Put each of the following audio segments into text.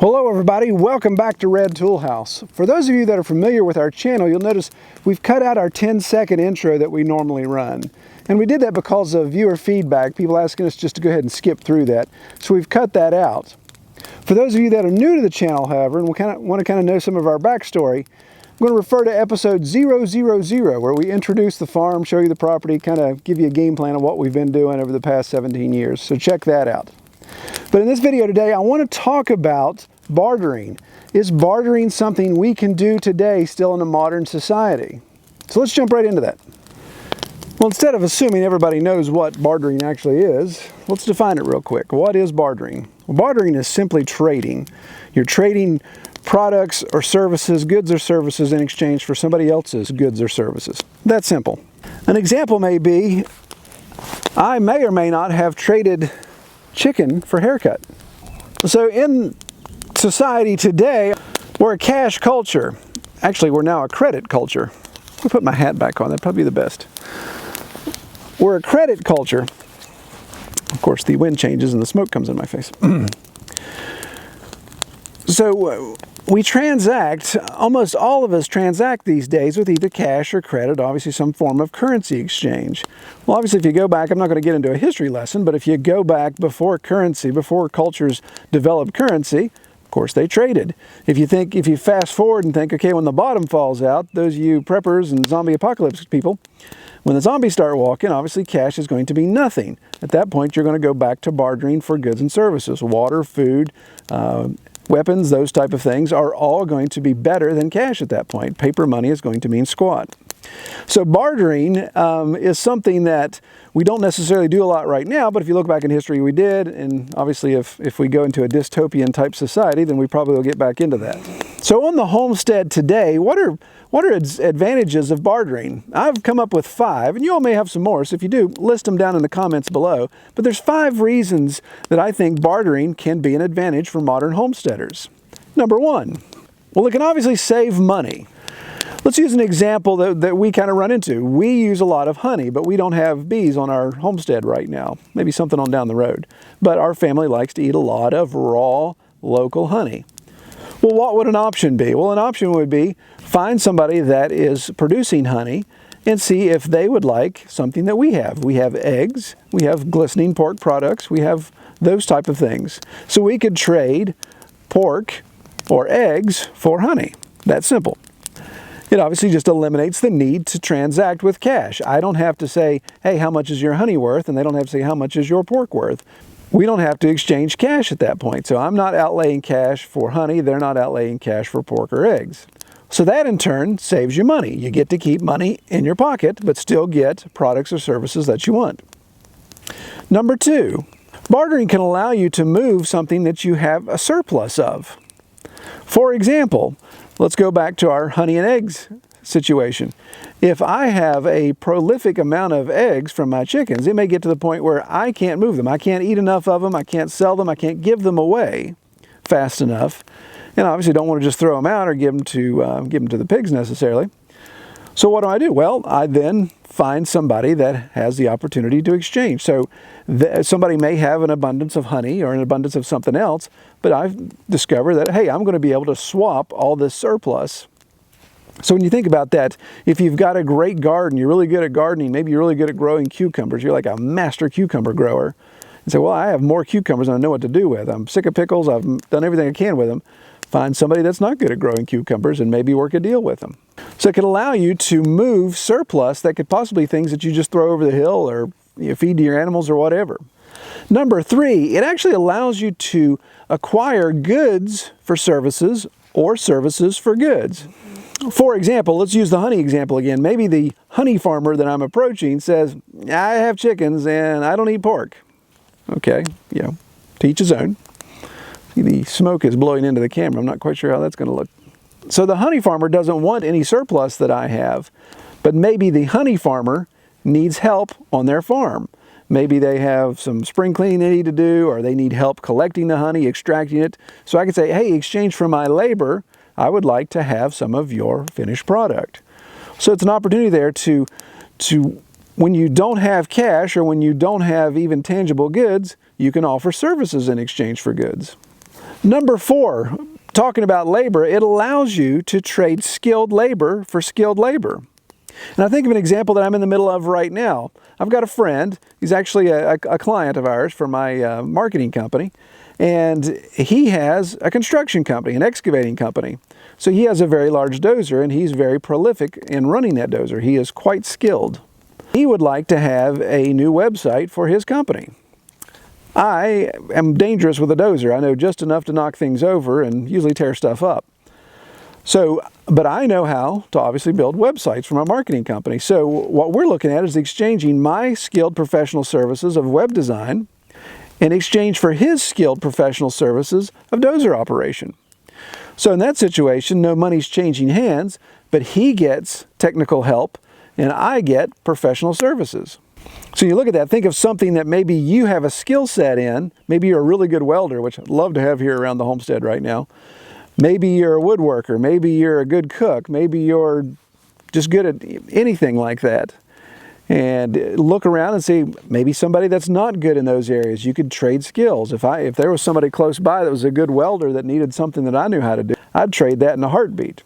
Hello everybody, welcome back to Red Tool House. For those of you that are familiar with our channel, you'll notice we've cut out our 10-second intro that we normally run. And we did that because of viewer feedback, people asking us just to go ahead and skip through that. So we've cut that out. For those of you that are new to the channel, however, and want to know some of our backstory, I'm going to refer to episode 000, where we introduce the farm, show you the property, kind of give you a game plan of what we've been doing over the past 17 years. So check that out. But in this video today, I want to talk about bartering. Is bartering something we can do today still in a modern society? So let's jump right into that. Well, instead of assuming everybody knows what bartering actually is, let's define it real quick. What is bartering? Well, bartering is simply trading. You're trading products or services, goods or services, in exchange for somebody else's goods or services. That's simple. An example may be, I may or may not have traded chicken for haircut. So in society today, we're a cash culture. Actually, we're now a credit culture. I'll put my hat back on, that'd probably be the best. We're a credit culture. Of course, the wind changes and the smoke comes in my face. So we transact, almost all of us transact these days with either cash or credit, obviously some form of currency exchange. Well, obviously if you go back, I'm not going to get into a history lesson, but if you go back before currency, before cultures developed currency, of course they traded. If you fast forward and think, okay, when the bottom falls out, those of you preppers and zombie apocalypse people, when the zombies start walking, obviously cash is going to be nothing. At that point, you're going to go back to bartering for goods and services. Water, food, weapons, those type of things are all going to be better than cash at that point. Paper money is going to mean squat. So bartering is something that we don't necessarily do a lot right now, but if you look back in history, we did, and obviously if we go into a dystopian type society, then we probably will get back into that. So on the homestead today, what are advantages of bartering? I've come up with 5, and you all may have some more, so if you do, list them down in the comments below. But there's 5 reasons that I think bartering can be an advantage for modern homesteaders. Number 1, well, it can obviously save money. Let's use an example that we kind of run into. We use a lot of honey, but we don't have bees on our homestead right now. Maybe something on down the road. But our family likes to eat a lot of raw, local honey. Well, what would an option be? Well, an option would be find somebody that is producing honey and see if they would like something that we have. We have eggs, we have glistening pork products, we have those type of things. So we could trade pork or eggs for honey. That's simple. It obviously just eliminates the need to transact with cash. I don't have to say, hey, how much is your honey worth? And they don't have to say, how much is your pork worth? We don't have to exchange cash at that point. So I'm not outlaying cash for honey. They're not outlaying cash for pork or eggs. So that in turn saves you money. You get to keep money in your pocket, but still get products or services that you want. Number 2, bartering can allow you to move something that you have a surplus of. For example, let's go back to our honey and eggs situation. If I have a prolific amount of eggs from my chickens, it may get to the point where I can't move them. I can't eat enough of them. I can't sell them. I can't give them away fast enough. And obviously don't want to just throw them out or give them to the pigs necessarily. So what do? Well, I then find somebody that has the opportunity to exchange. So somebody may have an abundance of honey or an abundance of something else, but I've discovered that, hey, I'm going to be able to swap all this surplus. So when you think about that, if you've got a great garden, you're really good at gardening, maybe you're really good at growing cucumbers, you're like a master cucumber grower, and say, well, I have more cucumbers than I know what to do with. I'm sick of pickles, I've done everything I can with them. Find somebody that's not good at growing cucumbers and maybe work a deal with them. So it can allow you to move surplus that could possibly be things that you just throw over the hill or feed to your animals or whatever. Number 3, it actually allows you to acquire goods for services or services for goods. For example, let's use the honey example again. Maybe the honey farmer that I'm approaching says, I have chickens and I don't eat pork. Okay, to each his own. The smoke is blowing into the camera. I'm not quite sure how that's going to look. So the honey farmer doesn't want any surplus that I have, but maybe the honey farmer needs help on their farm. Maybe they have some spring cleaning they need to do, or they need help collecting the honey, extracting it. So I could say, hey, in exchange for my labor, I would like to have some of your finished product. So it's an opportunity there to when you don't have cash or when you don't have even tangible goods, you can offer services in exchange for goods. Number 4, talking about labor, it allows you to trade skilled labor for skilled labor. And I think of an example that I'm in the middle of right now. I've got a friend, he's actually a client of ours for my marketing company, and he has a construction company, an excavating company. So he has a very large dozer, and he's very prolific in running that dozer. He is quite skilled. He would like to have a new website for his company. I am dangerous with a dozer. I know just enough to knock things over and usually tear stuff up. But I know how to obviously build websites for my marketing company. So what we're looking at is exchanging my skilled professional services of web design in exchange for his skilled professional services of dozer operation. So in that situation, no money's changing hands, but he gets technical help and I get professional services. So you look at that, think of something that maybe you have a skill set in. Maybe you're a really good welder, which I'd love to have here around the homestead right now. Maybe you're a woodworker, maybe you're a good cook, maybe you're just good at anything like that. And look around and see maybe somebody that's not good in those areas. You could trade skills. If there was somebody close by that was a good welder that needed something that I knew how to do, I'd trade that in a heartbeat.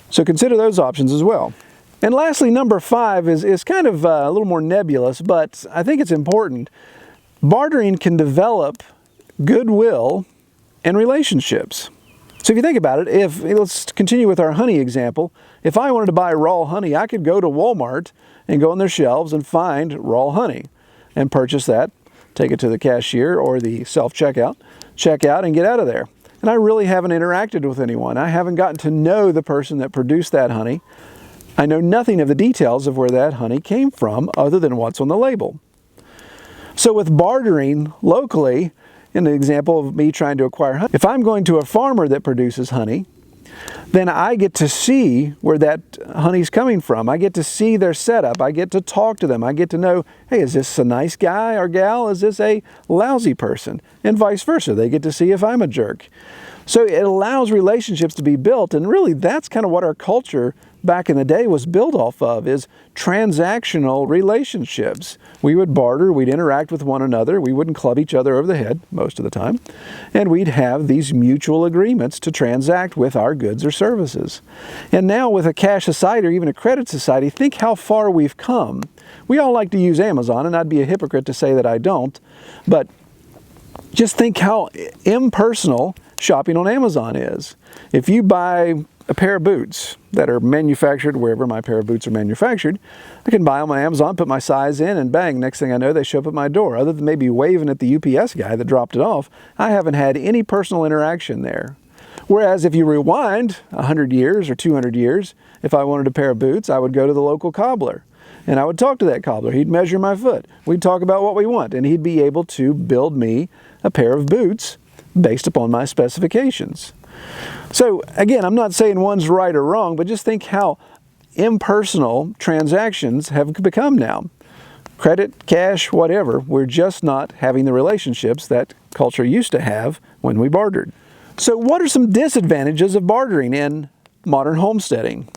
So consider those options as well. And lastly, number 5 is kind of a little more nebulous, but I think it's important. Bartering can develop goodwill and relationships. So if you think about it, let's continue with our honey example. If I wanted to buy raw honey, I could go to Walmart and go on their shelves and find raw honey and purchase that, take it to the cashier or the self-checkout, check out and get out of there. And I really haven't interacted with anyone. I haven't gotten to know the person that produced that honey. I know nothing of the details of where that honey came from other than what's on the label. So with bartering locally, in an example of me trying to acquire honey, if I'm going to a farmer that produces honey, then I get to see where that honey's coming from. I get to see their setup. I get to talk to them. I get to know, hey, is this a nice guy or gal? Is this a lousy person? And vice versa. They get to see if I'm a jerk. So it allows relationships to be built, and really that's kind of what our culture back in the day was built off of, is transactional relationships. We would barter, we'd interact with one another, we wouldn't club each other over the head most of the time, and we'd have these mutual agreements to transact with our goods or services. And now with a cash society or even a credit society, think how far we've come. We all like to use Amazon, and I'd be a hypocrite to say that I don't, but just think how impersonal shopping on Amazon is. If you buy a pair of boots that are manufactured wherever my pair of boots are manufactured, I can buy them on Amazon, put my size in, and bang, next thing I know, they show up at my door. Other than maybe waving at the UPS guy that dropped it off, I haven't had any personal interaction there. Whereas if you rewind 100 years or 200 years, if I wanted a pair of boots, I would go to the local cobbler. And I would talk to that cobbler. He'd measure my foot. We'd talk about what we want, and he'd be able to build me a pair of boots based upon my specifications. So again, I'm not saying one's right or wrong, but just think how impersonal transactions have become now. Credit, cash, whatever. We're just not having the relationships that culture used to have when we bartered. So what are some disadvantages of bartering in modern homesteading?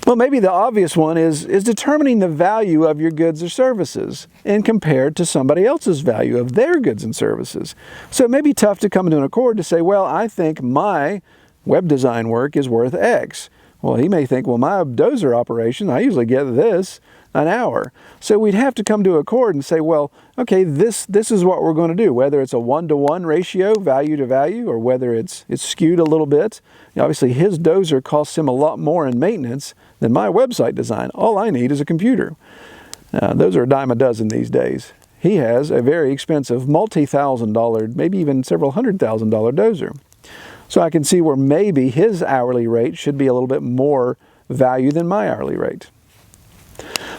Well, maybe the obvious one is determining the value of your goods or services and compared to somebody else's value of their goods and services. So it may be tough to come to an accord to say, well, I think my web design work is worth X. Well, he may think, well, my dozer operation, I usually get this an hour. So we'd have to come to an accord and say, well, okay, this is what we're going to do, whether it's a 1-to-1 ratio, value to value, or whether it's skewed a little bit. Obviously, his dozer costs him a lot more in maintenance than my website design. All I need is a computer. Those are a dime a dozen these days. He has a very expensive multi-$1,000, maybe even several $100,000 dozer. So I can see where maybe his hourly rate should be a little bit more value than my hourly rate.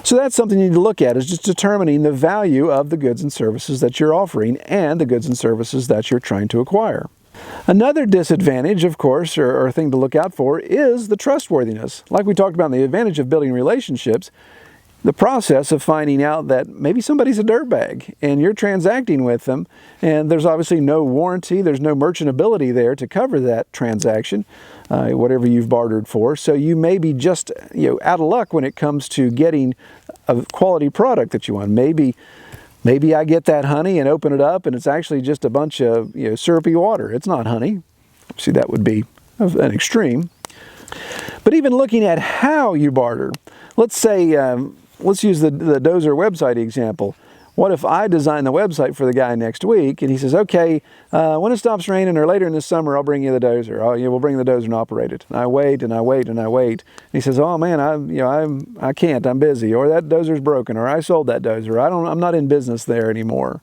So that's something you need to look at, is just determining the value of the goods and services that you're offering and the goods and services that you're trying to acquire. Another disadvantage, of course, or thing to look out for, is the trustworthiness. Like we talked about in the advantage of building relationships, the process of finding out that maybe somebody's a dirtbag and you're transacting with them, and there's obviously no warranty, there's no merchantability there to cover that transaction, whatever you've bartered for. So you may be just out of luck when it comes to getting a quality product that you want. Maybe Maybe I get that honey and open it up and it's actually just a bunch of syrupy water. It's not honey. See, that would be an extreme. But even looking at how you barter, let's say, let's use the dozer website example. What if I design the website for the guy next week and he says, okay, when it stops raining or later in the summer, I'll bring you the dozer. Oh, yeah, we'll bring the dozer and operate it. And I wait and I wait and I wait. And he says, oh man, I can't, I'm busy, or that dozer's broken, or I sold that dozer. I'm not in business there anymore.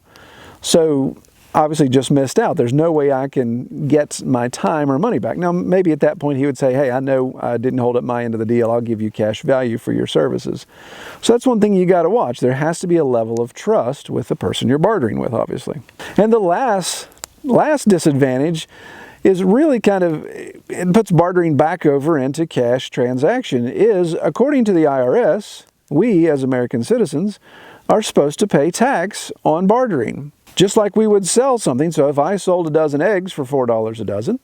So obviously just missed out. There's no way I can get my time or money back. Now, maybe at that point he would say, hey, I know I didn't hold up my end of the deal. I'll give you cash value for your services. So that's one thing you got to watch. There has to be a level of trust with the person you're bartering with, obviously. And the last disadvantage is really it puts bartering back over into cash transaction, is according to the IRS, we as American citizens are supposed to pay tax on bartering. Just like we would sell something. So if I sold a dozen eggs for $4 a dozen,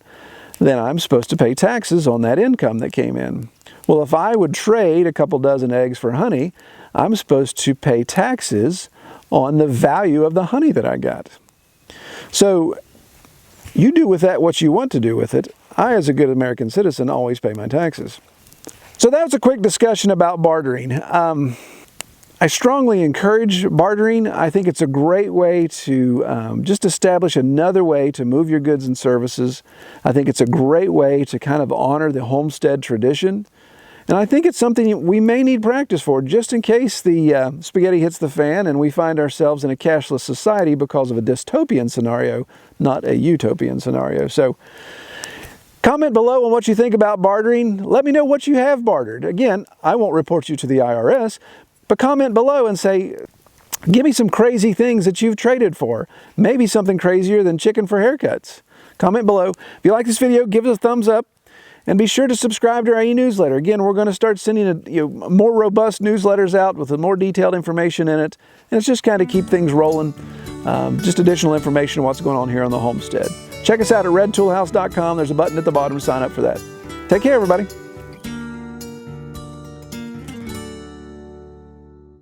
then I'm supposed to pay taxes on that income that came in. Well, if I would trade a couple dozen eggs for honey, I'm supposed to pay taxes on the value of the honey that I got. So you do with that what you want to do with it. I, as a good American citizen, always pay my taxes. So that was a quick discussion about bartering. I strongly encourage bartering. I think it's a great way to just establish another way to move your goods and services. I think it's a great way to kind of honor the homestead tradition. And I think it's something we may need practice for, just in case the spaghetti hits the fan and we find ourselves in a cashless society because of a dystopian scenario, not a utopian scenario. So comment below on what you think about bartering. Let me know what you have bartered. Again, I won't report you to the IRS, but comment below and say, give me some crazy things that you've traded for. Maybe something crazier than chicken for haircuts. Comment below. If you like this video, give us a thumbs up. And be sure to subscribe to our e-newsletter. Again, we're going to start sending more robust newsletters out with more detailed information in it. And it's just kind of keep things rolling. Just additional information on what's going on here on the homestead. Check us out at redtoolhouse.com. There's a button at the bottom to sign up for that. Take care, everybody.